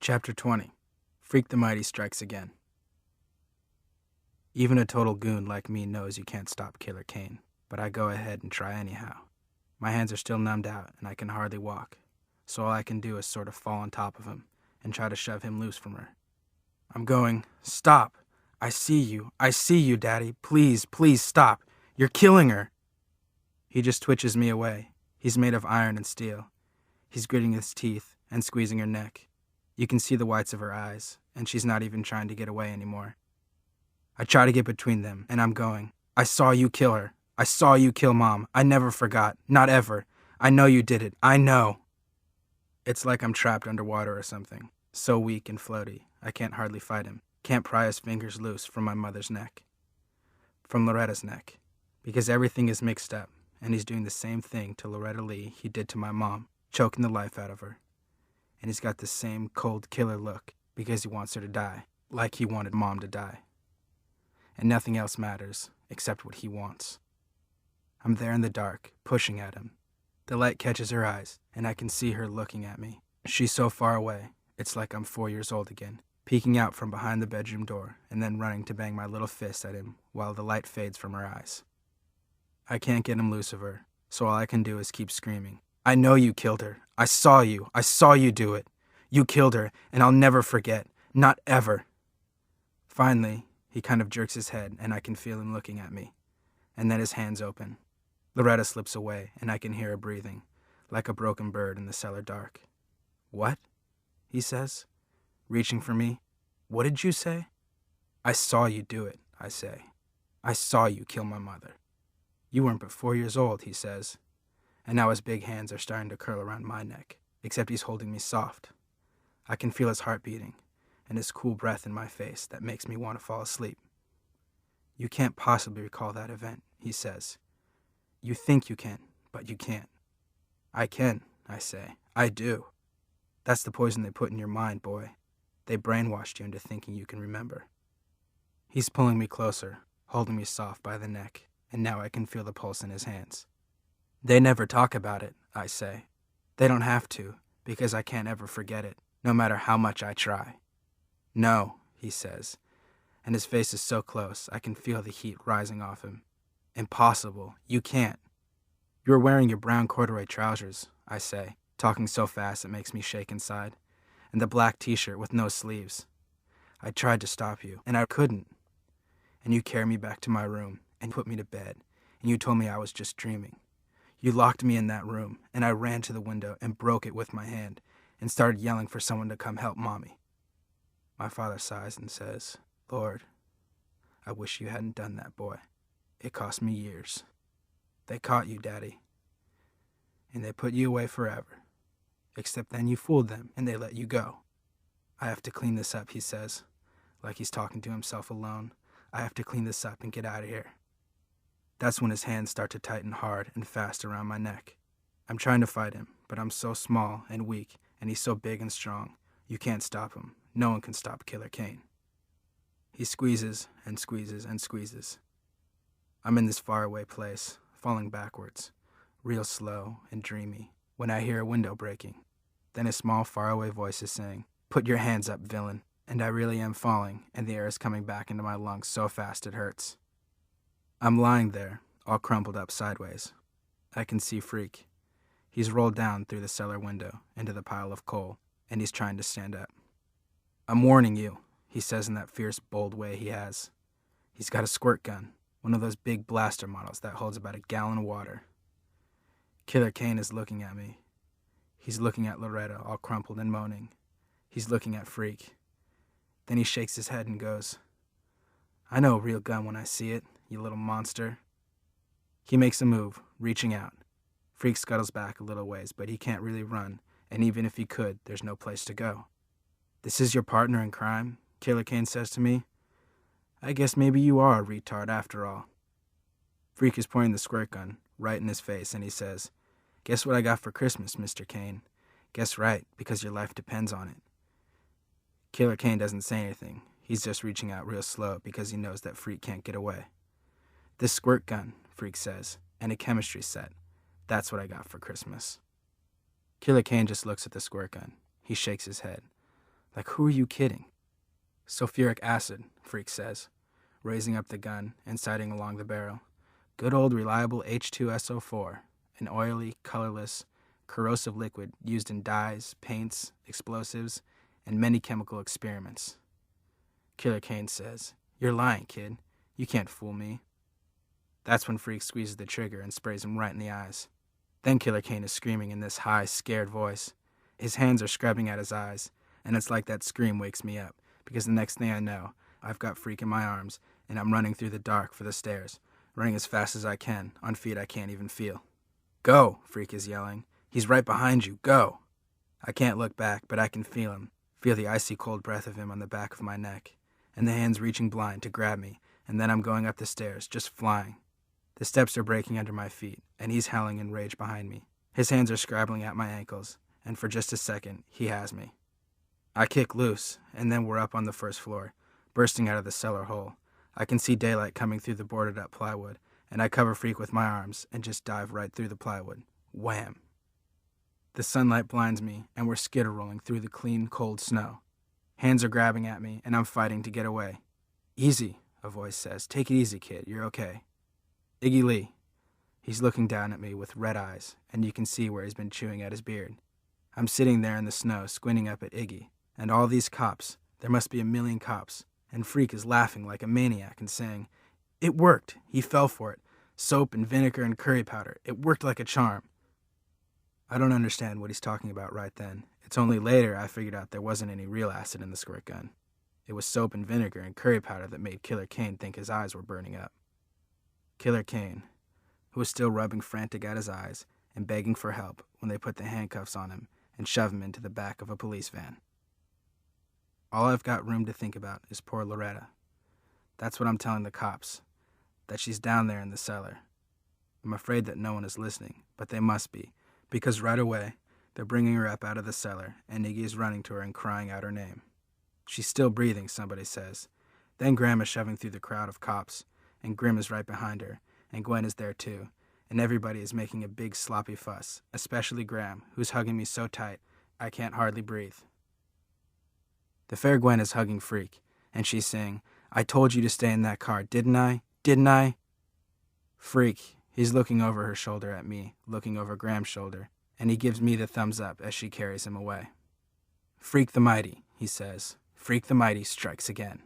Chapter 20. Freak the Mighty strikes again. Even a total goon like me knows you can't stop Killer Kane, but I go ahead and try anyhow. My hands are still numbed out and I can hardly walk, so all I can do is sort of fall on top of him and try to shove him loose from her. I'm going, "Stop! I see you, Daddy. Please, please stop. You're killing her." He just twitches me away. He's made of iron and steel. He's gritting his teeth and squeezing her neck. You can see the whites of her eyes, and she's not even trying to get away anymore. I try to get between them, and I'm going, "I saw you kill her. I saw you kill Mom. I never forgot. Not ever. I know you did it. I know." It's like I'm trapped underwater or something. So weak and floaty, I can't hardly fight him. Can't pry his fingers loose from my mother's neck. From Loretta's neck. Because everything is mixed up, and he's doing the same thing to Loretta Lee he did to my mom, choking the life out of her. And he's got the same cold killer look because he wants her to die, like he wanted Mom to die. And nothing else matters except what he wants. I'm there in the dark, pushing at him. The light catches her eyes, and I can see her looking at me. She's so far away, it's like I'm 4 years old again, peeking out from behind the bedroom door and then running to bang my little fist at him while the light fades from her eyes. I can't get him loose of her, so all I can do is keep screaming. "I know you killed her. I saw you do it. You killed her, and I'll never forget. Not ever." Finally, he kind of jerks his head, and I can feel him looking at me. And then his hands open. Loretta slips away, and I can hear her breathing, like a broken bird in the cellar dark. "What?" he says, reaching for me. "What did you say?" "I saw you do it," I say. "I saw you kill my mother." "You weren't but 4 years old," he says. And now his big hands are starting to curl around my neck, except he's holding me soft. I can feel his heart beating, and his cool breath in my face that makes me want to fall asleep. "You can't possibly recall that event," he says. "You think you can, but you can't." "I can," I say. "I do. That's the poison they put in your mind, boy. They brainwashed you into thinking you can remember." He's pulling me closer, holding me soft by the neck, and now I can feel the pulse in his hands. "They never talk about it," I say. "They don't have to, because I can't ever forget it, no matter how much I try." "No," he says, and his face is so close I can feel the heat rising off him. "Impossible. You can't." "You were wearing your brown corduroy trousers," I say, talking so fast it makes me shake inside, "and the black t-shirt with no sleeves. I tried to stop you, and I couldn't. And you carried me back to my room and put me to bed, and you told me I was just dreaming. You locked me in that room, and I ran to the window and broke it with my hand and started yelling for someone to come help Mommy." My father sighs and says, "Lord, I wish you hadn't done that, boy. It cost me years. They caught you, Daddy, and they put you away forever. Except then you fooled them, and they let you go. I have to clean this up," he says, like he's talking to himself alone. "I have to clean this up and get out of here." That's when his hands start to tighten hard and fast around my neck. I'm trying to fight him, but I'm so small and weak, and he's so big and strong. You can't stop him. No one can stop Killer Kane. He squeezes and squeezes and squeezes. I'm in this faraway place, falling backwards, real slow and dreamy, when I hear a window breaking. Then a small faraway voice is saying, "Put your hands up, villain." And I really am falling, and the air is coming back into my lungs so fast it hurts. I'm lying there, all crumpled up sideways. I can see Freak. He's rolled down through the cellar window into the pile of coal, and he's trying to stand up. "I'm warning you," he says in that fierce, bold way he has. He's got a squirt gun, one of those big blaster models that holds about a gallon of water. Killer Kane is looking at me. He's looking at Loretta, all crumpled and moaning. He's looking at Freak. Then he shakes his head and goes, "I know a real gun when I see it, you little monster." He makes a move, reaching out. Freak scuttles back a little ways, but he can't really run, and even if he could, there's no place to go. "This is your partner in crime?" Killer Kane says to me. "I guess maybe you are a retard after all." Freak is pointing the squirt gun right in his face, and he says, "Guess what I got for Christmas, Mr. Kane? Guess right, because your life depends on it." Killer Kane doesn't say anything. He's just reaching out real slow because he knows that Freak can't get away. "This squirt gun," Freak says, "and a chemistry set. That's what I got for Christmas." Killer Kane just looks at the squirt gun. He shakes his head. Like, who are you kidding? Sulfuric acid, Freak says, raising up the gun and sighting along the barrel. Good old reliable H2SO4, an oily, colorless, corrosive liquid used in dyes, paints, explosives, and many chemical experiments. Killer Kane says, "You're lying, kid. You can't fool me." That's when Freak squeezes the trigger and sprays him right in the eyes. Then Killer Kane is screaming in this high, scared voice. His hands are scrubbing at his eyes, and it's like that scream wakes me up, because the next thing I know, I've got Freak in my arms, and I'm running through the dark for the stairs, running as fast as I can, on feet I can't even feel. "Go!" Freak is yelling. "He's right behind you. Go!" I can't look back, but I can feel him, feel the icy cold breath of him on the back of my neck, and the hands reaching blind to grab me, and then I'm going up the stairs, just flying. The steps are breaking under my feet, and he's howling in rage behind me. His hands are scrabbling at my ankles, and for just a second, he has me. I kick loose, and then we're up on the first floor, bursting out of the cellar hole. I can see daylight coming through the boarded-up plywood, and I cover Freak with my arms and just dive right through the plywood. Wham! The sunlight blinds me, and we're skitter-rolling through the clean, cold snow. Hands are grabbing at me, and I'm fighting to get away. "Easy," a voice says. "Take it easy, kid. You're okay." Iggy Lee. He's looking down at me with red eyes, and you can see where he's been chewing at his beard. I'm sitting there in the snow, squinting up at Iggy, and all these cops, there must be 1,000,000 cops, and Freak is laughing like a maniac and saying, "It worked. He fell for it. Soap and vinegar and curry powder. It worked like a charm." I don't understand what he's talking about right then. It's only later I figured out there wasn't any real acid in the squirt gun. It was soap and vinegar and curry powder that made Killer Kane think his eyes were burning up. Killer Kane, who was still rubbing frantic at his eyes and begging for help when they put the handcuffs on him and shove him into the back of a police van. All I've got room to think about is poor Loretta. That's what I'm telling the cops, that she's down there in the cellar. I'm afraid that no one is listening, but they must be, because right away, they're bringing her up out of the cellar, and Iggy is running to her and crying out her name. "She's still breathing," somebody says. Then Graham is shoving through the crowd of cops, and Grim is right behind her, and Gwen is there too, and everybody is making a big sloppy fuss, especially Graham, who's hugging me so tight I can't hardly breathe. The fair Gwen is hugging Freak, and she's saying, "I told you to stay in that car, didn't I? Didn't I?" Freak, he's looking over her shoulder at me, looking over Graham's shoulder, and he gives me the thumbs up as she carries him away. "Freak the Mighty," he says. "Freak the Mighty strikes again."